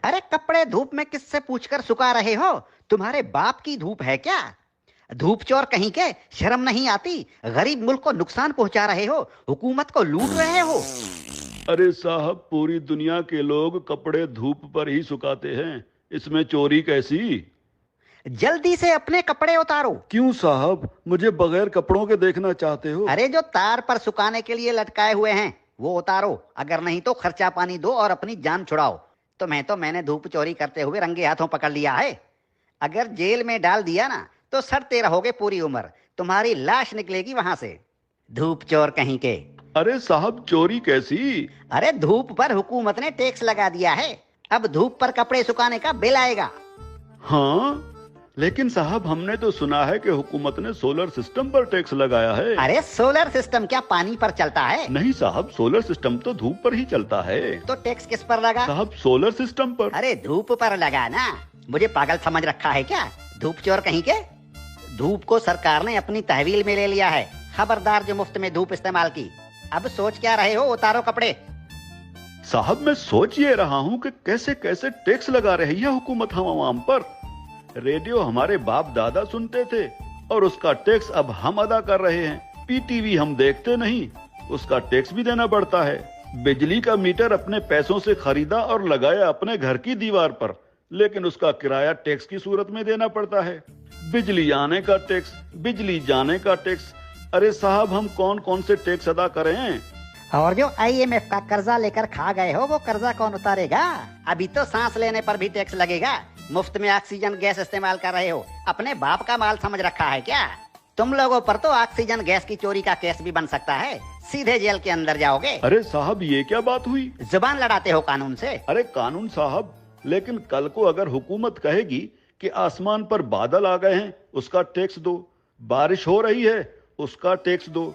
अरे कपड़े धूप में किससे पूछकर सुखा रहे हो? तुम्हारे बाप की धूप है क्या? धूप चोर कहीं के, शर्म नहीं आती? गरीब मुल्क को नुकसान पहुंचा रहे हो, हुकूमत को लूट रहे हो। अरे साहब, पूरी दुनिया के लोग कपड़े धूप पर ही सुखाते हैं, इसमें चोरी कैसी? जल्दी से अपने कपड़े उतारो। क्यों साहब, मुझे बगैर कपड़ों के देखना चाहते हो? अरे जो तार पर सुखाने के लिए लटकाए हुए हैं वो उतारो, अगर नहीं तो खर्चा पानी दो और अपनी जान छुड़ाओ। मैंने धूप चोरी करते हुए रंगे हाथों पकड़ लिया है। अगर जेल में डाल दिया ना तो सड़ते रहोगे पूरी उम्र, तुम्हारी लाश निकलेगी वहां से। धूप चोर कहीं के। अरे साहब, चोरी कैसी? अरे धूप पर हुकूमत ने टैक्स लगा दिया है, अब धूप पर कपड़े सुखाने का बिल आएगा। हाँ, लेकिन साहब हमने तो सुना है कि हुकूमत ने सोलर सिस्टम पर टैक्स लगाया है। अरे सोलर सिस्टम क्या पानी पर चलता है? नहीं साहब, सोलर सिस्टम तो धूप पर ही चलता है। तो टैक्स किस पर लगा? साहब सोलर सिस्टम पर। अरे धूप पर लगा ना, मुझे पागल समझ रखा है क्या? धूप चोर कहीं के। धूप को सरकार ने अपनी तहवील में ले लिया है, खबरदार जो मुफ्त में धूप इस्तेमाल की। अब सोच क्या रहे हो? उतारो कपड़े। साहब मैं सोच ये रहा हूँ कि कैसे कैसे टैक्स लगा रही है हुकूमत हम आवाम पर। रेडियो हमारे बाप दादा सुनते थे और उसका टैक्स अब हम अदा कर रहे हैं। पीटीवी हम देखते नहीं, उसका टैक्स भी देना पड़ता है। बिजली का मीटर अपने पैसों से खरीदा और लगाया अपने घर की दीवार पर, लेकिन उसका किराया टैक्स की सूरत में देना पड़ता है। बिजली आने का टैक्स, बिजली जाने का टैक्स। अरे साहब, हम कौन कौन से टैक्स अदा करें? और जो IMF का कर्जा लेकर खा गए हो वो कर्जा कौन उतारेगा? अभी तो सांस लेने पर भी टैक्स लगेगा। मुफ्त में ऑक्सीजन गैस इस्तेमाल कर रहे हो, अपने बाप का माल समझ रखा है क्या? तुम लोगों पर तो ऑक्सीजन गैस की चोरी का केस भी बन सकता है, सीधे जेल के अंदर जाओगे। अरे साहब, ये क्या बात हुई? जुबान लड़ाते हो कानून से। अरे कानून साहब, लेकिन कल को अगर हुकूमत कहेगी कि आसमान पर बादल आ गए हैं, उसका टैक्स दो, बारिश हो रही है, उसका टैक्स दो,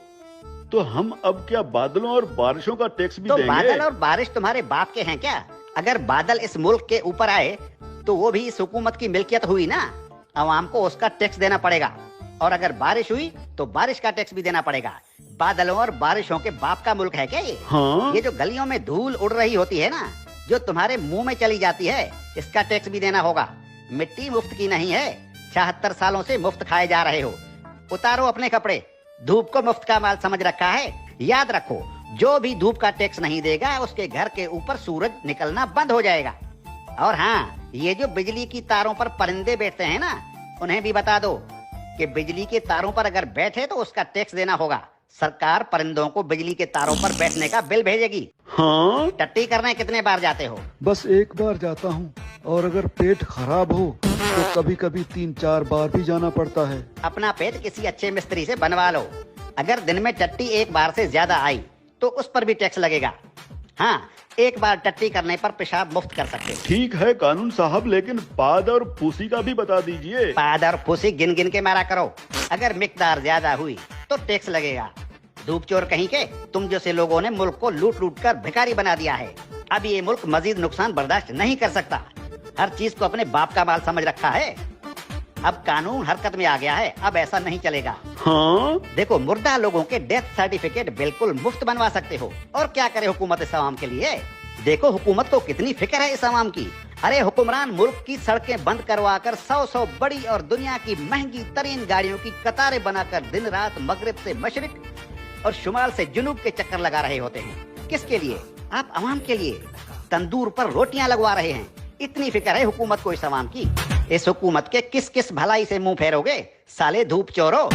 तो हम अब क्या बादलों और बारिशों का टैक्स भी देंगे? बादल और बारिश तुम्हारे बाप के हैं क्या? अगर बादल इस मुल्क के ऊपर आए तो वो भी इस हुकूमत की मिल्कियत हुई ना, अवाम को उसका टैक्स देना पड़ेगा। और अगर बारिश हुई तो बारिश का टैक्स भी देना पड़ेगा। बादलों और बारिशों के बाप का मुल्क है क्या ये? हाँ? ये जो गलियों में धूल उड़ रही होती है ना, जो तुम्हारे मुंह में चली जाती है, इसका टैक्स भी देना होगा। मिट्टी मुफ्त की नहीं है, 76 सालों से मुफ्त खाए जा रहे हो। उतारो अपने कपड़े, धूप को मुफ्त का माल समझ रखा है। याद रखो, जो भी धूप का टैक्स नहीं देगा उसके घर के ऊपर सूरज निकलना बंद हो जाएगा। और हाँ, ये जो बिजली की तारों पर परिंदे बैठते हैं ना, उन्हें भी बता दो कि बिजली के तारों पर अगर बैठे तो उसका टैक्स देना होगा। सरकार परिंदों को बिजली के तारों पर बैठने का बिल भेजेगी। हाँ? टट्टी करने कितने बार जाते हो? बस एक बार जाता हूँ, और अगर पेट खराब हो तो कभी कभी 3-4 बार भी जाना पड़ता है। अपना पेट किसी अच्छे मिस्त्री से बनवा लो। अगर दिन में टट्टी एक बार से ज्यादा आई तो उस पर भी टैक्स लगेगा। हाँ, एक बार टट्टी करने पर पेशाब मुफ्त कर सकते हो। ठीक है कानून साहब, लेकिन पाद और फूसी का भी बता दीजिए। पाद और फूसी गिन गिन के मारा करो, अगर मिकदार ज्यादा हुई तो टैक्स लगेगा। धूप चोर कहीं के, तुम जैसे लोगों ने मुल्क को लूट लूट कर भिखारी बना दिया है। अब ये मुल्क मजीद नुकसान बर्दाश्त नहीं कर सकता। हर चीज को अपने बाप का माल समझ रखा है। अब कानून हरकत में आ गया है, अब ऐसा नहीं चलेगा। हाँ? देखो, मुर्दा लोगों के डेथ सर्टिफिकेट बिल्कुल मुफ्त बनवा सकते हो। और क्या करे हुकूमत इस आवाम के लिए? देखो हुकूमत को कितनी फिक्र है इस आवाम की। अरे हुक्मरान मुल्क की सड़कें बंद करवा कर 100 बड़ी और दुनिया की महंगी तरीन गाड़ियों की कतारें बनाकर दिन रात मगरिब से मशरिक और शुमाल से जुनूब के चक्कर लगा रहे होते हैं। किसके लिए? आप आवाम के लिए। तंदूर पर रोटियां लगवा रहे हैं। इतनी फिक्र है हुकूमत को इस आवाम की। इस हुकूमत के किस किस भलाई से मुंह फेरोगे साले धूप चोरो?